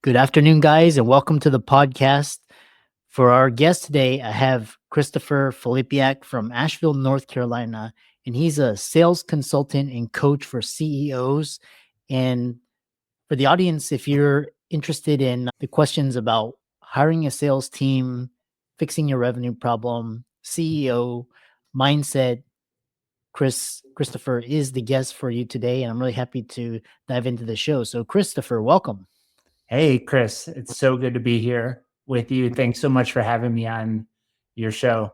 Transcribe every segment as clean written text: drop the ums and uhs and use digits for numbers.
Good afternoon, guys, and welcome to the podcast. For our guest today, I have Christopher Filipiak from Asheville, North Carolina, and he's a sales consultant and coach for CEOs. And for the audience, if you're interested in the questions about hiring a sales team, fixing your revenue problem, CEO, mindset, Christopher is the guest for you today, and I'm really happy to dive into the show. So, Christopher, welcome. Hey, Chris, it's so good to be here with you. Thanks so much for having me on your show.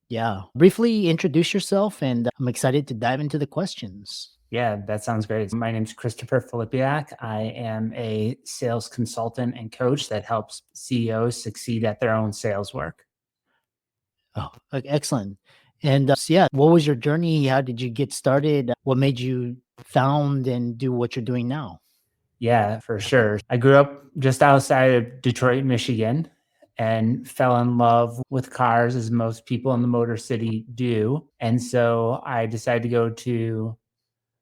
Yeah. Briefly introduce yourself, and I'm excited to dive into the questions. Yeah, that sounds great. My name's Christopher Filipiak. I am a sales consultant and coach that helps CEOs succeed at their own sales work. Oh, excellent. And yeah, what was your journey? How did you get started? What made you found and do what you're doing now? Yeah, for sure. I grew up just outside of Detroit, Michigan, and fell in love with cars as most people in the Motor City do. And so I decided to go to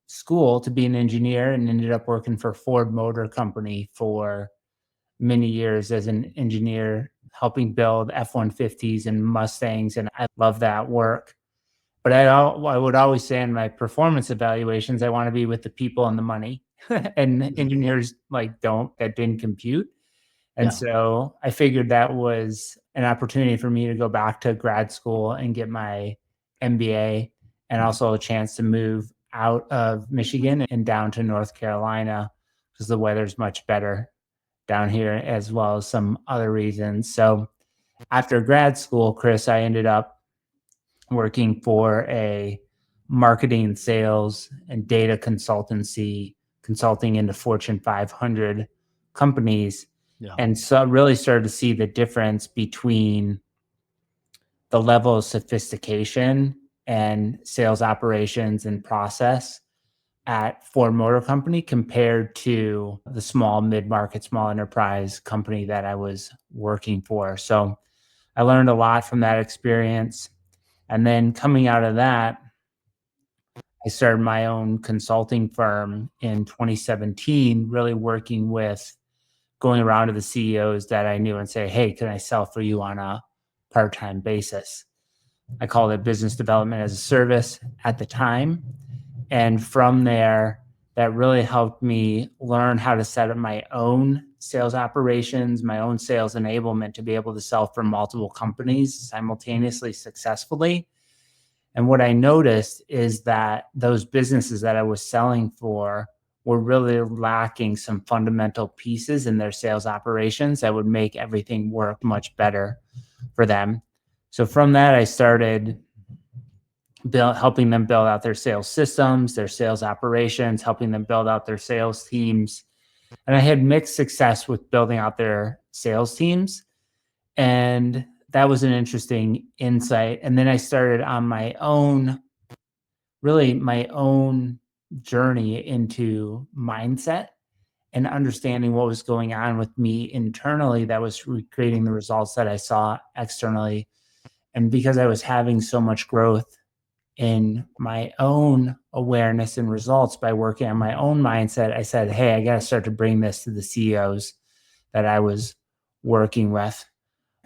school to be an engineer and ended up working for Ford Motor Company for many years as an engineer, helping build F-150s and Mustangs. And I love that work. But I would always say in my performance evaluations, I want to be with the people and the money. And engineers that didn't compute. And Yeah. so I figured that was an opportunity for me to go back to grad school and get my MBA, and also a chance to move out of Michigan and down to North Carolina because the weather's much better down here, as well as some other reasons. So after grad school, Chris, I ended up working for a marketing, sales, and data consultancy, consulting into Fortune 500 companies. Yeah. And so I really started to see the difference between the level of sophistication and sales operations and process at Ford Motor Company compared to the small mid-market, small enterprise company that I was working for. So I learned a lot from that experience. And then coming out of that, I started my own consulting firm in 2017, really working with going around to the CEOs that I knew and say, hey, can I sell for you on a part-time basis? I called it business development as a service at the time. And from there, that really helped me learn how to set up my own sales operations, my own sales enablement to be able to sell for multiple companies simultaneously successfully. And what I noticed is that those businesses that I was selling for were really lacking some fundamental pieces in their sales operations that would make everything work much better for them. So from that, I started helping them build out their sales systems, their sales operations, helping them build out their sales teams. And I had mixed success with building out their sales teams. And that was an interesting insight. And then I started on my own journey into mindset and understanding what was going on with me internally that was creating the results that I saw externally. And because I was having so much growth in my own awareness and results by working on my own mindset, I said, hey, I got to start to bring this to the CEOs that I was working with.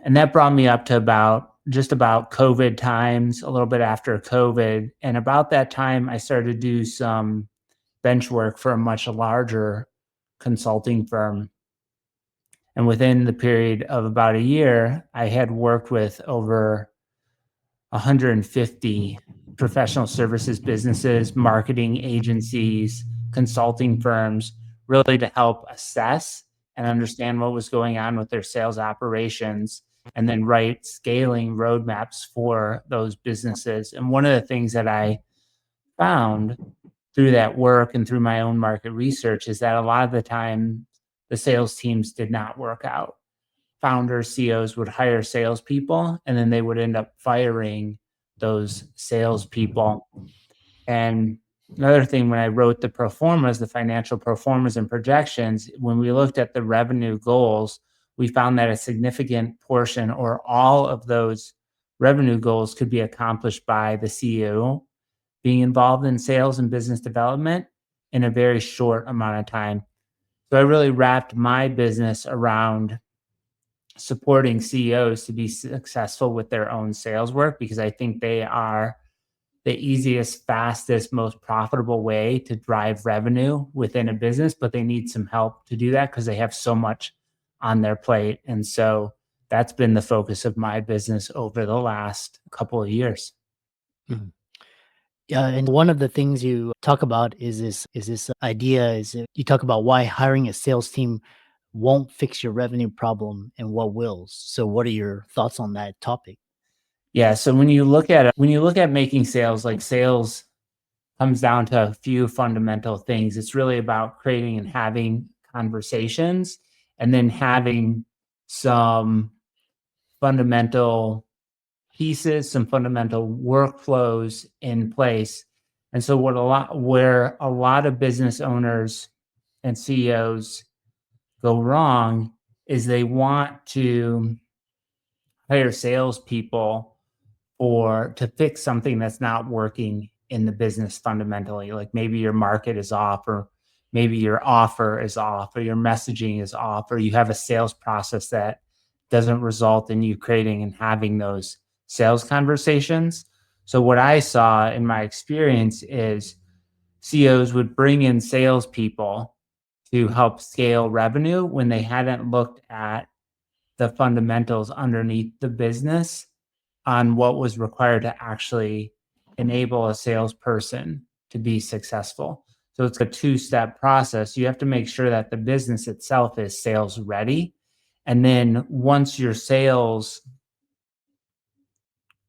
And that brought me up to about COVID times, a little bit after COVID. And about that time, I started to do some bench work for a much larger consulting firm. And within the period of about a year, I had worked with over 150 professional services businesses, marketing agencies, consulting firms, really to help assess and understand what was going on with their sales operations, and then write scaling roadmaps for those businesses. And one of the things that I found through that work and through my own market research is that a lot of the time the sales teams did not work out. Founders, CEOs would hire salespeople, and then they would end up firing those salespeople. And another thing, when I wrote the pro formas, the financial pro formas and projections, when we looked at the revenue goals, we found that a significant portion or all of those revenue goals could be accomplished by the CEO being involved in sales and business development in a very short amount of time. So I really wrapped my business around supporting CEOs to be successful with their own sales work, because I think they are the easiest, fastest, most profitable way to drive revenue within a business, but they need some help to do that because they have so much on their plate. And so that's been the focus of my business over the last couple of years. Mhm. Yeah, and one of the things you talk about is this idea is that you talk about why hiring a sales team won't fix your revenue problem and what will. So what are your thoughts on that topic? Yeah. So when you look at making sales, like sales comes down to a few fundamental things. It's really about creating and having conversations, and then having some fundamental pieces, some fundamental workflows in place. And so where a lot of business owners and CEOs go wrong is they want to hire salespeople or to fix something that's not working in the business fundamentally. Like maybe your market is off, or maybe your offer is off, or your messaging is off, or you have a sales process that doesn't result in you creating and having those sales conversations. So, what I saw in my experience is CEOs would bring in salespeople to help scale revenue when they hadn't looked at the fundamentals underneath the business on what was required to actually enable a salesperson to be successful. So it's a two-step process. You have to make sure that the business itself is sales ready. And then once your sales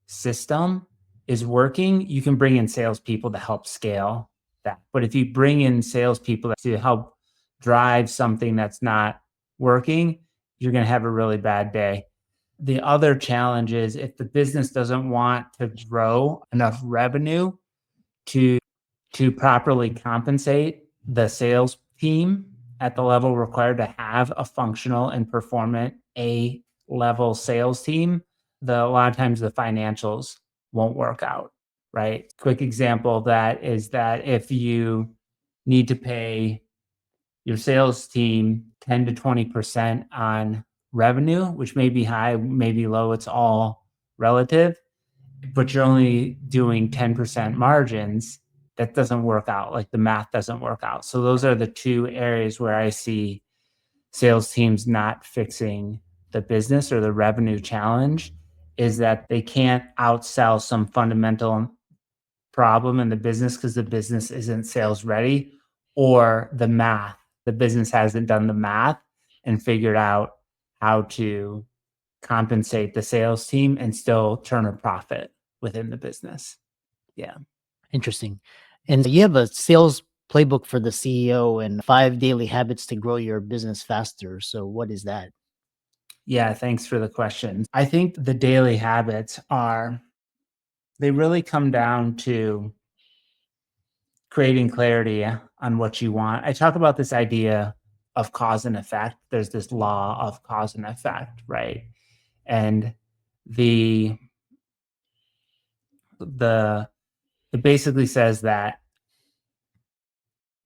system is working, you can bring in salespeople to help scale that. But if you bring in salespeople to help drive something that's not working, you're going to have a really bad day. The other challenge is if the business doesn't want to grow enough revenue to properly compensate the sales team at the level required to have a functional and performant A level sales team, a lot of times the financials won't work out, right? Quick example of that is that if you need to pay your sales team 10 to 20% on revenue, which may be high, may be low, it's all relative, but you're only doing 10% margins, that doesn't work out. Like the math doesn't work out. So those are the two areas where I see sales teams not fixing the business or the revenue challenge, is that they can't outsell some fundamental problem in the business because the business isn't sales ready, or the math. The business hasn't done the math and figured out how to compensate the sales team and still turn a profit within the business. Yeah. Interesting. And you have a sales playbook for the CEO and 5 daily habits to grow your business faster. So what is that? Yeah. Thanks for the question. I think the daily habits they really come down to creating clarity on what you want. I talk about this idea of cause and effect. There's this law of cause and effect, right? And the the it basically says that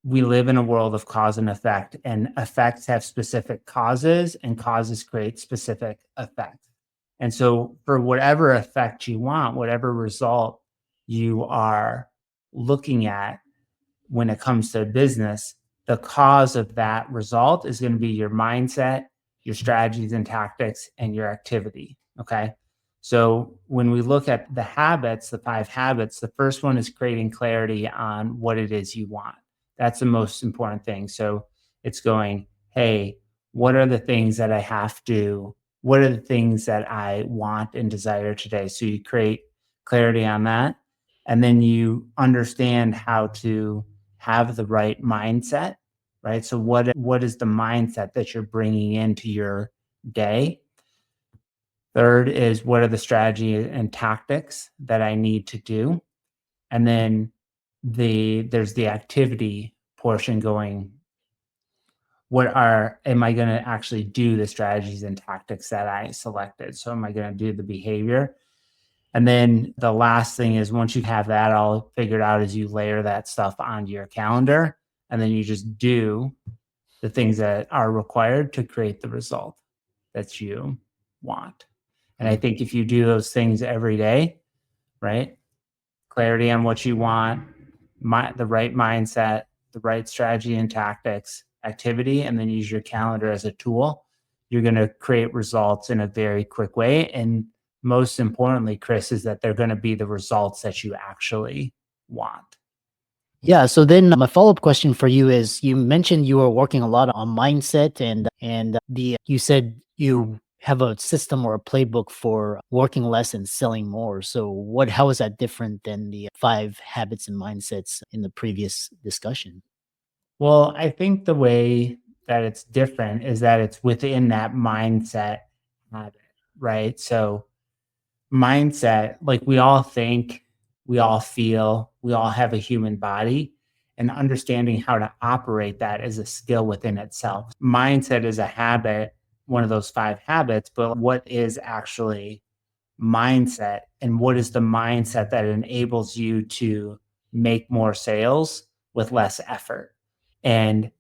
we live in a world of cause and effect, and effects have specific causes, and causes create specific effects. And so, for whatever effect you want, whatever result you are looking at when it comes to business, the cause of that result is going to be your mindset, your strategies and tactics, and your activity. Okay. So when we look at the habits, the 5 habits, the first one is creating clarity on what it is you want. That's the most important thing. So it's going, hey, what are the things that what are the things that I want and desire today? So you create clarity on that. And then you understand how to have the right mindset, right? So what is the mindset that you're bringing into your day? Third is, what are the strategy and tactics that I need to do? And then there's the activity portion going, am I going to actually do the strategies and tactics that I selected? So am I going to do the behavior? And then the last thing is, once you have that all figured out, is you layer that stuff onto your calendar, and then you just do the things that are required to create the result that you want. And I Mm. think if you do those things every day, right? Clarity on what you want, the right mindset, the right strategy and tactics, activity, and then use your calendar as a tool, you're going to create results in a very quick way. And most importantly, Chris, is that they're going to be the results that you actually want. Yeah. So then my follow-up question for you is you mentioned you were working a lot on mindset and the you said you have a system or a playbook for working less and selling more. So how is that different than the 5 habits and mindsets in the previous discussion? Well, I think the way that it's different is that it's within that mindset habit, right? So, mindset, like we all think, we all feel, we all have a human body, and understanding how to operate that is a skill within itself. Mindset is a habit, one of those 5 habits, but what is actually mindset, and what is the mindset that enables you to make more sales with less effort? And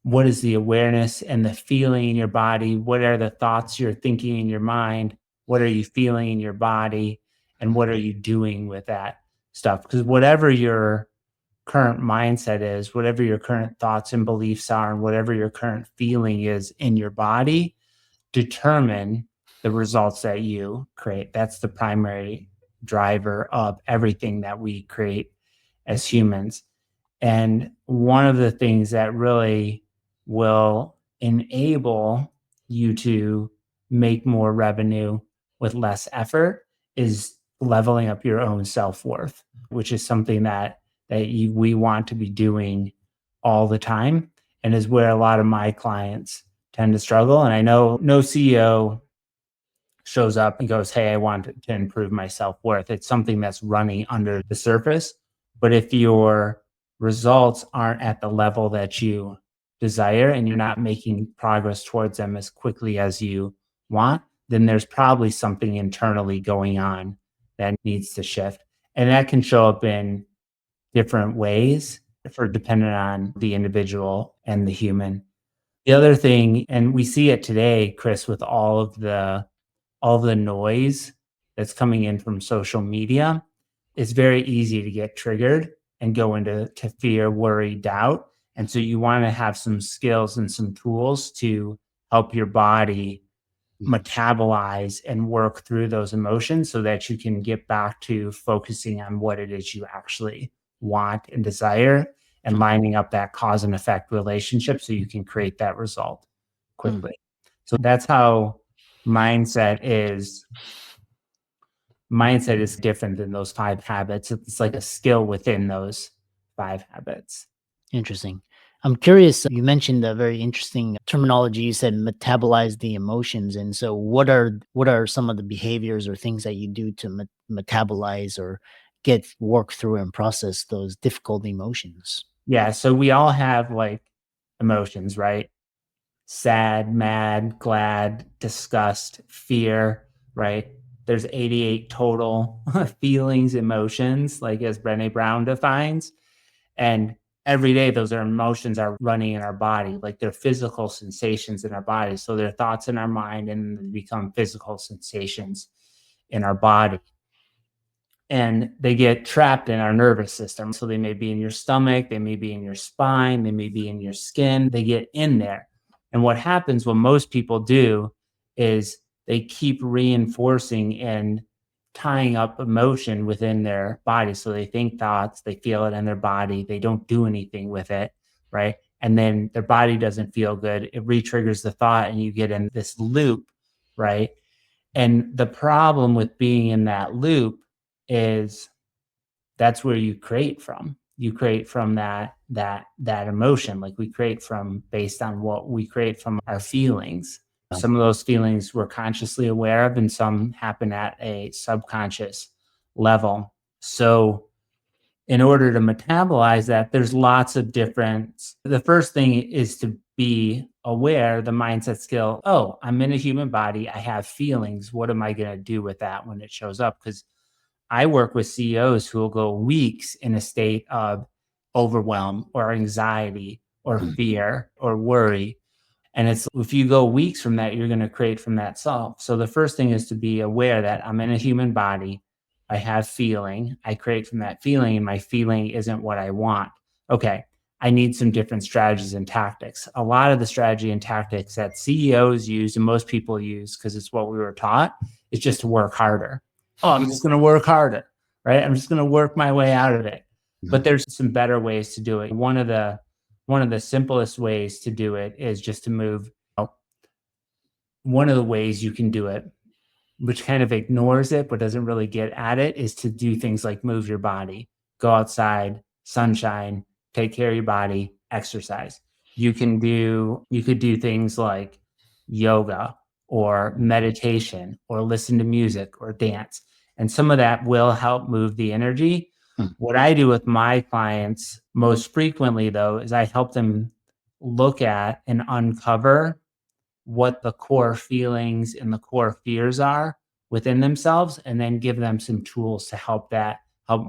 what is the awareness and the feeling in your body? What are the thoughts you're thinking in your mind? What are you feeling in your body? And what are you doing with that stuff? Because whatever your current mindset is, whatever your current thoughts and beliefs are, and whatever your current feeling is in your body, determine the results that you create. That's the primary driver of everything that we create as humans. And one of the things that really will enable you to make more revenue with less effort is leveling up your own self-worth, which is something that we want to be doing all the time, and is where a lot of my clients tend to struggle. And I know no CEO shows up and goes, "Hey, I want to improve my self-worth." It's something that's running under the surface. But if your results aren't at the level that you desire and you're not making progress towards them as quickly as you want, then there's probably something internally going on that needs to shift. And that can show up in different ways for dependent on the individual and the human. The other thing, and we see it today, Chris, with all the noise that's coming in from social media, it's very easy to get triggered and go into fear, worry, doubt. And so you want to have some skills and some tools to help your body metabolize and work through those emotions so that you can get back to focusing on what it is you actually want and desire, and lining up that cause and effect relationship so you can create that result Mm. quickly. So that's how mindset is mindset is different than those 5 habits. It's like a skill within those 5 habits. Interesting. I'm curious, you mentioned a very interesting terminology. You said metabolize the emotions. And so what are some of the behaviors or things that you do to metabolize or get work through and process those difficult emotions? Yeah, so we all have like emotions, right? Sad, mad, glad, disgust, fear, right? There's 88 total feelings, emotions, like as Brené Brown defines. And every day, those are emotions are running in our body, like they're physical sensations in our body. So they're thoughts in our mind and they become physical sensations in our body. And they get trapped in our nervous system. So they may be in your stomach, they may be in your spine, they may be in your skin, they get in there. And what happens, what most people do, is they keep reinforcing and tying up emotion within their body. So they think thoughts, they feel it in their body, they don't do anything with it, right? And then their body doesn't feel good. It re-triggers the thought, and you get in this loop, right? And the problem with being in that loop is that's where you create from. You create from that emotion. Like we create from based on what we create from our feelings. Some of those feelings we're consciously aware of, and some happen at a subconscious level. So in order to metabolize that, there's lots of different. The first thing is to be aware, the mindset skill. Oh, I'm in a human body. I have feelings. What am I going to do with that when it shows up? Because I work with CEOs who will go weeks in a state of overwhelm or anxiety or fear or worry. And it's, if you go weeks from that, you're going to create from that self. So the first thing is to be aware that I'm in a human body. I have feeling. I create from that feeling, and my feeling isn't what I want. Okay. I need some different strategies and tactics. A lot of the strategy and tactics that CEOs use and most people use, because it's what we were taught, is just to work harder. Oh, I'm just going to work harder, right? I'm just going to work my way out of it. But there's some better ways to do it. One of the simplest ways to do it is just to move. One of the ways you can do it, which kind of ignores it but doesn't really get at it, is to do things like move your body, go outside, sunshine, take care of your body, exercise. You could do things like yoga or meditation or listen to music or dance. And some of that will help move the energy. What I do with my clients most frequently, though, is I help them look at and uncover what the core feelings and the core fears are within themselves, and then give them some tools to help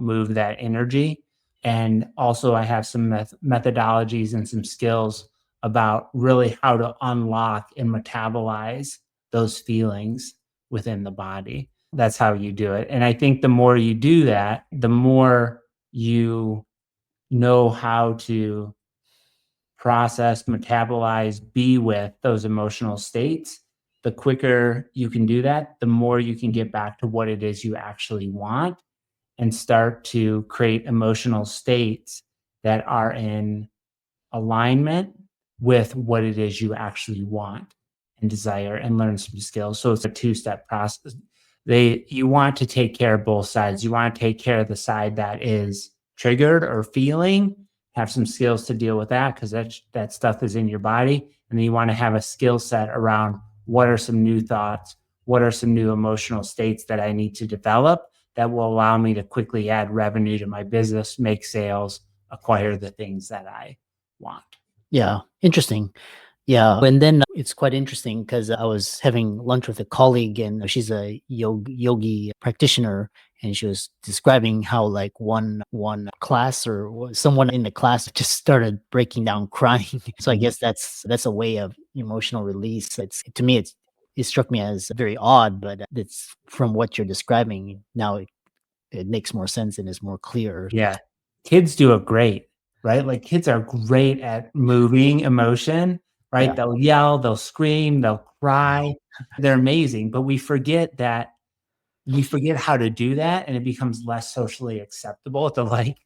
move that energy. And also I have some methodologies and some skills about really how to unlock and metabolize those feelings within the body. That's how you do it. And I think the more you do that, the more you know how to process, metabolize, be with those emotional states. The quicker you can do that, the more you can get back to what it is you actually want and start to create emotional states that are in alignment with what it is you actually want and desire, and learn some skills. So it's a two-step process. You want to take care of both sides. You want to take care of the side that is triggered or feeling, have some skills to deal with that, because that stuff is in your body. And then you want to have a skill set around, what are some new thoughts? What are some new emotional states that I need to develop that will allow me to quickly add revenue to my business, make sales, acquire the things that I want. Yeah, interesting. Yeah, and then it's quite interesting because I was having lunch with a colleague, and she's a yogi practitioner, and she was describing how like one class, or someone in the class just started breaking down crying. So I guess that's a way of emotional release. It's, to me, it struck me as very odd, but it's, from what you're describing now, it makes more sense and is more clear. Yeah. Kids do it great, right? Like, kids are great at moving emotion, right? Yeah. They'll yell, they'll scream, they'll cry. They're amazing, but we forget how to do that, and it becomes less socially acceptable to like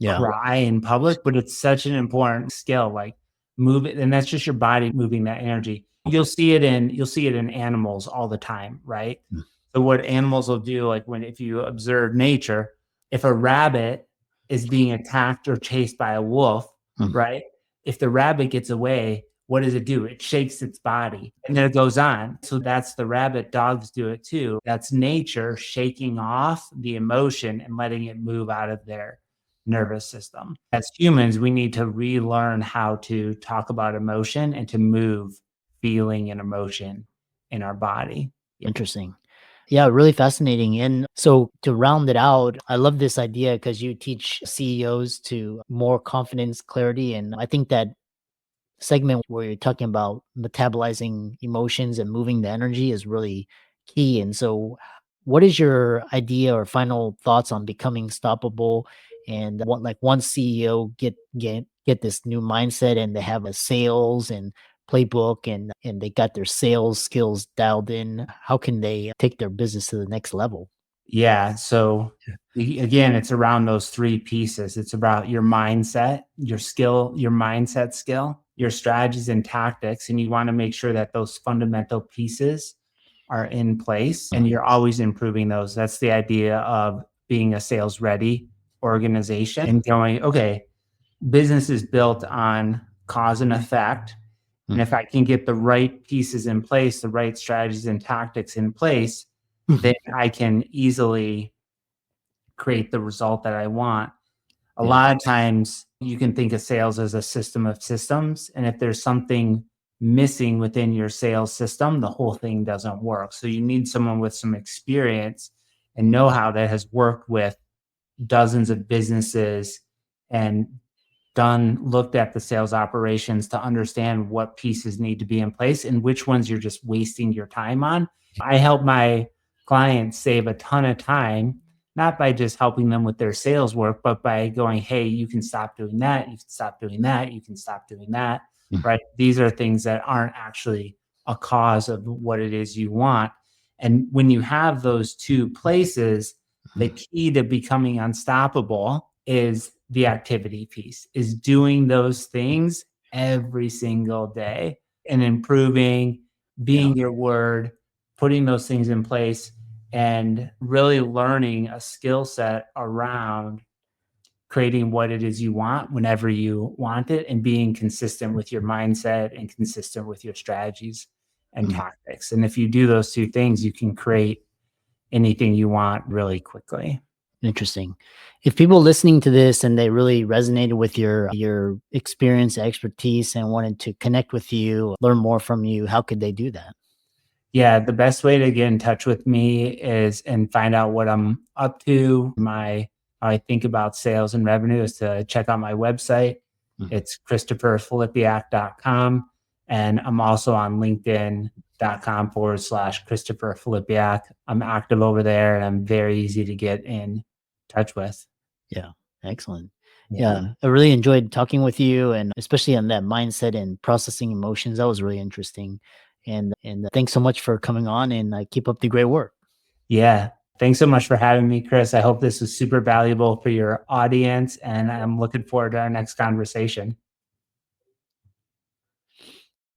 Yeah. cry in public, but it's such an important skill, like move it. And that's just your body moving that energy. You'll see it in animals all the time, right? Mm. So what animals will do, like if you observe nature, if a rabbit is being attacked or chased by a wolf, Mm. right? If the rabbit gets away, what does it do? It shakes its body, and then it goes on. So that's the rabbit. Dogs do it too. That's nature shaking off the emotion and letting it move out of their nervous system. As humans, we need to relearn how to talk about emotion and to move feeling and emotion in our body. Interesting. Yeah, really fascinating. And so, to round it out, I love this idea because you teach CEOs to more confidence, clarity. And I think that segment where you're talking about metabolizing emotions and moving the energy is really key. And so, what is your idea or final thoughts on becoming stoppable? And what, like, one CEO get this new mindset, and they have a sales and playbook, and they got their sales skills dialed in. How can they take their business to the next level? Yeah. So again, it's around those three pieces. It's about your mindset, your skill, your mindset skill, your strategies and tactics. And you want to make sure that those fundamental pieces are in place and you're always improving those. That's the idea of being a sales ready organization and going, okay, business is built on cause and effect. And if I can get the right pieces in place, the right strategies and tactics in place, then I can easily create the result that I want. A lot of times you can think of sales as a system of systems. And if there's something missing within your sales system, the whole thing doesn't work. So you need someone with some experience and know-how that has worked with dozens of businesses and looked at the sales operations to understand what pieces need to be in place and which ones you're just wasting your time on. I help my clients save a ton of time, not by just helping them with their sales work, but by going, hey, you can stop doing that. You can stop doing that. You can stop doing that. Right. These are things that aren't actually a cause of what it is you want. And when you have those two places, the key to becoming unstoppable is the activity piece, is doing those things every single day and improving, being your word, putting those things in place, and really learning a skill set around creating what it is you want whenever you want it, and being consistent with your mindset and consistent with your strategies and tactics. And if you do those two things, you can create anything you want really quickly. Interesting. If people listening to this and they really resonated with your experience, expertise, and wanted to connect with you, learn more from you, how could they do that? Yeah, the best way to get in touch with me is and find out what I'm up to, how I think about sales and revenue, is to check out my website. It's ChristopherFilipiak.com. And I'm also on LinkedIn.com/Christopher Filipiak. I'm active over there and I'm very easy to get in touch with. Yeah. Excellent. Yeah. I really enjoyed talking with you, and especially on that mindset and processing emotions. That was really interesting. And thanks so much for coming on, and keep up the great work. Yeah. Thanks so much for having me, Chris. I hope this was super valuable for your audience, and I'm looking forward to our next conversation.